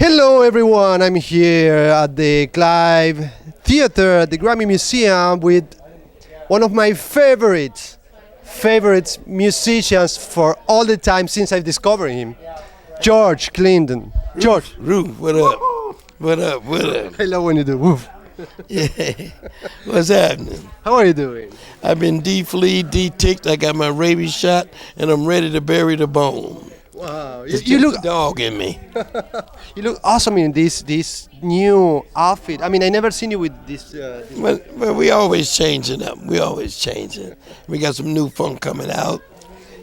Hello, everyone. I'm here at the Clive Theater at the Grammy Museum with one of my favorite musicians for all the time since I've discovered him, George Clinton. George. Roof, what up? What up? What up? I love when you do woof. Yeah. What's happening? How are you doing? I've been defleed, de-ticked. I got my rabies shot, and I'm ready to bury the bone. Wow, It's you just look a dog in me. you look awesome in this new outfit. I mean, I never seen you with this. Well, we always changing up. We always changing. We got some new funk coming out,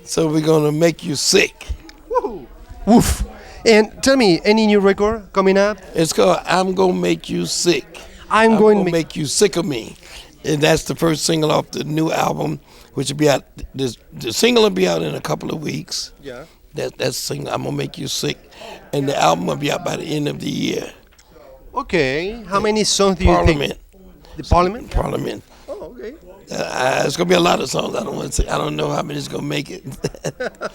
so we're gonna make you sick. Woo. Woof. And tell me, any new record coming up? It's called "I'm Gonna Make You Sick." I'm going to make you sick of me, and that's the first single off the new album, which will be out. The single will be out in a couple of weeks. Yeah. That's single. I'm gonna make you sick, and the album will be out by the end of the year. Okay. How many songs do you Parliament. think? The Parliament. Parliament. Oh, okay. It's gonna be a lot of songs. I don't want to say. I don't know how many is gonna make it.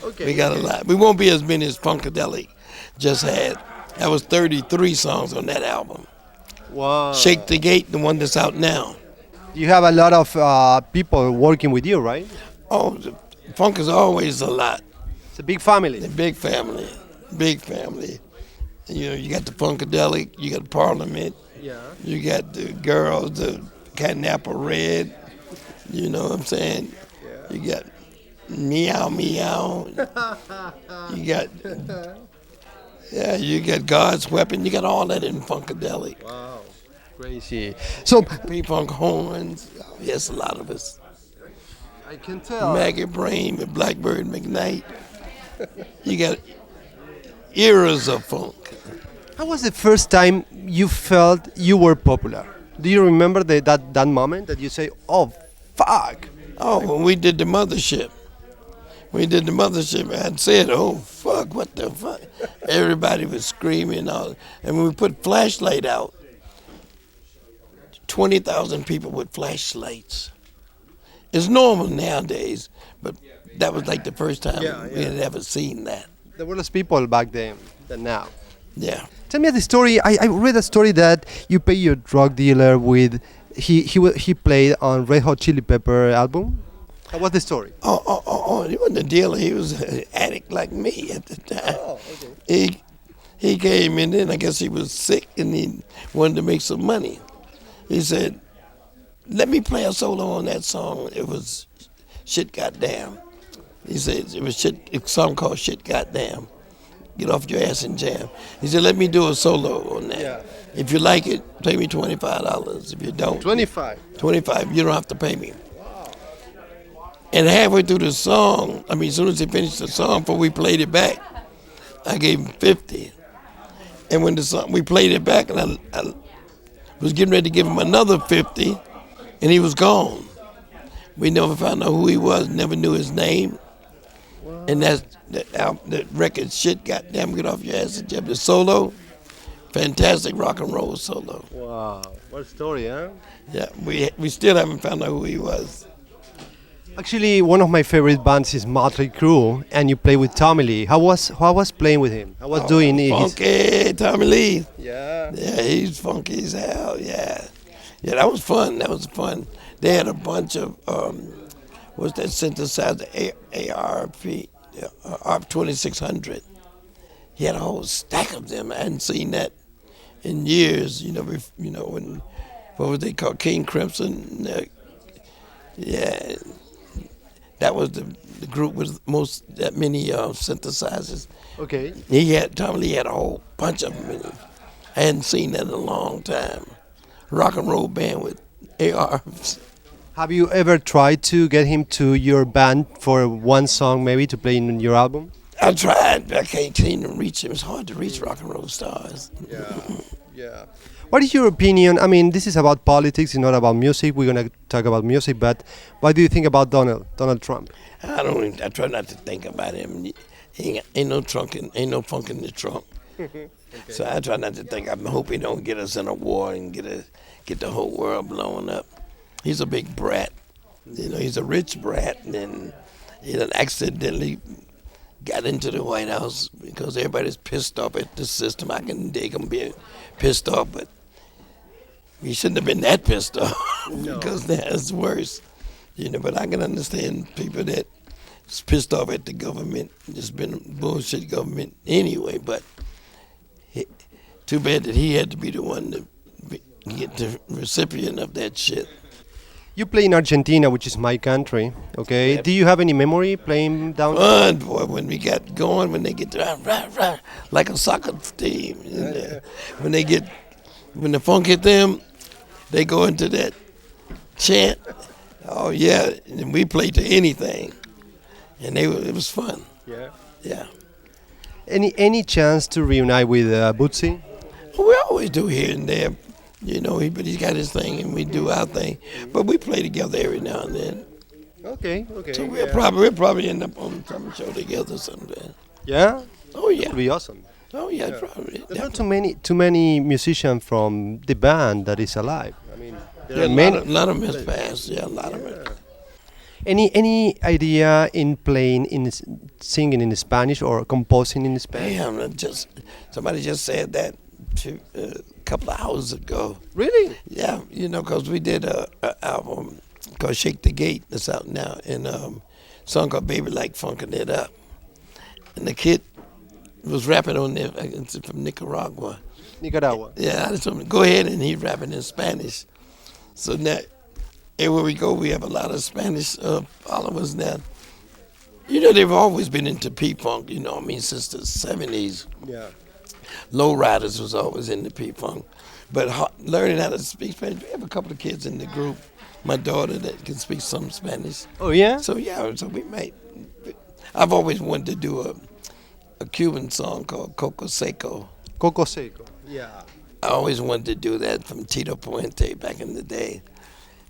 Okay. We got a lot. We won't be as many as Funkadelic just had. That was 33 songs on that album. Wow. Shake the Gate, the one that's out now. You have a lot of people working with you, right? Oh, the funk is always a lot. It's a big family. A big family, big family. And, you know, you got the Funkadelic, you got Parliament, Yeah. you got the girls, the Catnapper Red. You know what I'm saying? Yeah. You got Meow Meow. You got you got God's Weapon. You got all that in Funkadelic. Wow. Crazy. So P-Funk Horns. Yes, a lot of us. I can tell. Maggie Brain with Blackbird McKnight. You got eras of funk. How was the first time you felt you were popular? Do you remember that moment that you say, "Oh, fuck"? Oh, when we did the mothership. I had said, "Oh, fuck, what the fuck?" Everybody was screaming out. And when we put Flashlight out, 20,000 people with flashlights. It's normal nowadays, but that was like the first time we had ever seen that. There were less people back then than now. Yeah. Tell me the story. I read a story that you pay your drug dealer with. He played on Red Hot Chili Pepper album. What's the story? He wasn't a dealer. He was an addict like me at the time. Oh, okay. He came in, and I guess he was sick, and he wanted to make some money. He said, "Let me play a solo on that song." It was Shit Goddamn. He said it was a song called Shit Goddamn. Get off your ass and jam. He said, "Let me do a solo on that. Yeah. If you like it, pay me $25. If you don't, 25. 25. You don't have to pay me." And halfway through the song, as soon as he finished the song, before we played it back, I gave him 50. And when we played it back, and I was getting ready to give him another 50, and he was gone. We never found out who he was, never knew his name. Wow. And that record, Shit Goddamn, Get Off Your Ass and Jump. The solo, fantastic rock and roll solo. Wow, what a story, huh? Yeah, we still haven't found out who he was. Actually, one of my favorite bands is Motley Crue, and you play with Tommy Lee. How was playing with him? How was doing his... Funky Tommy Lee. Yeah. Yeah, he's funky as hell. Yeah, that was fun. They had a bunch of what's that synthesizer? ARP 2600. He had a whole stack of them. I hadn't seen that in years. When what was they called? King Crimson. Yeah. That was the group with that many synthesizers. Okay. Tommy Lee had a whole bunch of them. I hadn't seen that in a long time. Rock and roll band with ARs. Have you ever tried to get him to your band for one song, maybe to play in your album? I tried, but I can't seem to reach him. It's hard to reach rock and roll stars. Yeah. What is your opinion? This is about politics, it's not about music. We're going to talk about music, but what do you think about Donald Trump? I try not to think about him. Ain't no funk in the trunk. Okay. So I try not to think. I hope he don't get us in a war and get the whole world blown up. He's a big brat. He's a rich brat, and he done accidentally got into the White House because everybody's pissed off at the system. I can dig them being pissed off, but we shouldn't have been that pissed off because that's worse. But I can understand people that is pissed off at the government. It's been a bullshit government anyway, but too bad that he had to be the one to get the recipient of that shit. You play in Argentina, which is my country. Okay. Yep. Do you have any memory playing down? Fun, boy, when we got going, when they get rah, like a soccer team. When the funk hit them, they go into that chant. Oh yeah, and we played to anything, and it was fun. Yeah. Yeah. Any chance to reunite with Bootsy? We always do here and there, but he's got his thing and we do our thing. But we play together every now and then. Okay. So we'll probably end up on some show together sometime. Yeah. Oh yeah. That would be awesome. Oh yeah, probably. There's not too many musicians from the band that is alive. I mean, there are A many. lot of them has passed. Yeah, a lot of them. Any idea in playing singing in Spanish or composing in Spanish? Damn, somebody just said that a couple of hours ago. Really? Yeah, because we did a album called Shake the Gate that's out now, and a song called Baby Like Funkin' It Up. And the kid was rapping on there, it's from Nicaragua. Nicaragua. Yeah, I just told him, go ahead, and he rapping in Spanish. So now, everywhere we go, we have a lot of Spanish followers now. They've always been into P-Funk, since the 70s. Yeah. Lowriders was always into P-Funk. But learning how to speak Spanish, we have a couple of kids in the group. My daughter that can speak some Spanish. Oh, yeah? So we might. I've always wanted to do a Cuban song called Coco Seco. Coco Seco. Yeah. I always wanted to do that from Tito Puente back in the day.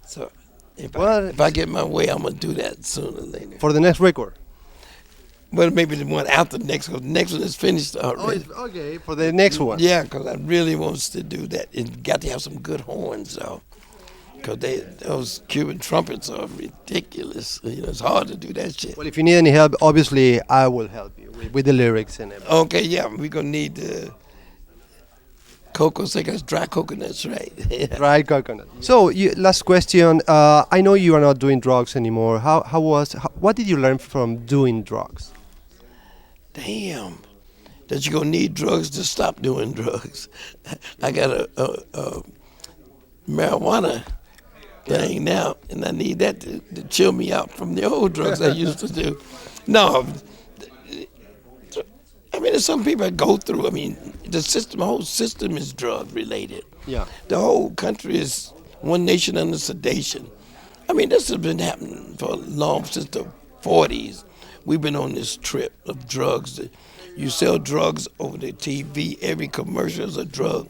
So if I get my way, I'm going to do that sooner or later. For the next record? Well, maybe the one after the next one. The next one is finished already. Oh, okay, for the next one. Yeah, because I really wants to do that. It got to have some good horns, though. Because those Cuban trumpets are ridiculous. It's hard to do that shit. Well, if you need any help, obviously I will help you with the lyrics and everything. Okay, yeah, we're going to need cocoa, that's dry coconuts, right? Dry coconut. So, last question. I know you are not doing drugs anymore. What did you learn from doing drugs? Damn. That you're going to need drugs to stop doing drugs. I got a marijuana thing now, and I need that to chill me out from the old drugs I used to do. No, there's some people that go through. The whole system is drug related. Yeah. The whole country is one nation under sedation. This has been happening for long, since the 40s. We've been on this trip of drugs. You sell drugs over the TV, every commercial is a drug.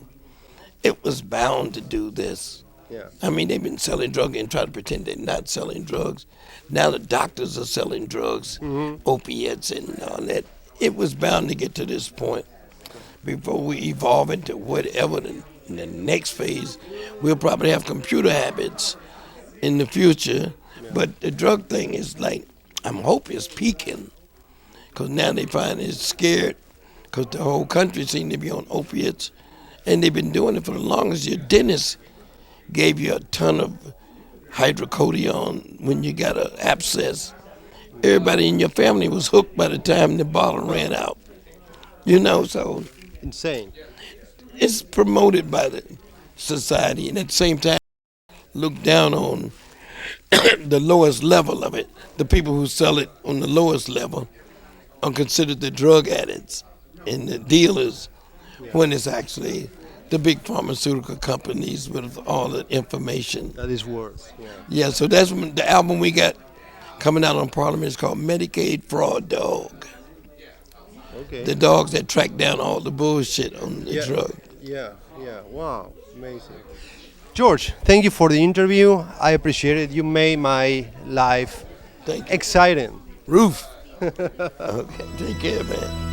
It was bound to do this. Yeah. They've been selling drugs and try to pretend they're not selling drugs. Now the doctors are selling drugs, opiates and all that. It was bound to get to this point before we evolve into whatever in the next phase. We'll probably have computer habits in the future, but the drug thing is I'm hoping it's peaking, because now they find it's scared, because the whole country seems to be on opiates, and they've been doing it for the longest. Your dentist gave you a ton of hydrocodone when you got an abscess. Everybody in your family was hooked by the time the bottle ran out. So Insane. it's promoted by the society, and at the same time look down on the lowest level of it. The people who sell it on the lowest level are considered the drug addicts and the dealers, when it's actually the big pharmaceutical companies with all the information. That is worse. Yeah. Yeah, so that's the album we got coming out on Parliament is called Medicaid Fraud Dog. Okay. The dogs that track down all the bullshit on the drug. Yeah. Wow. Amazing. George, thank you for the interview. I appreciate it. You made my life Thank you. exciting. Roof. Okay, take care, man.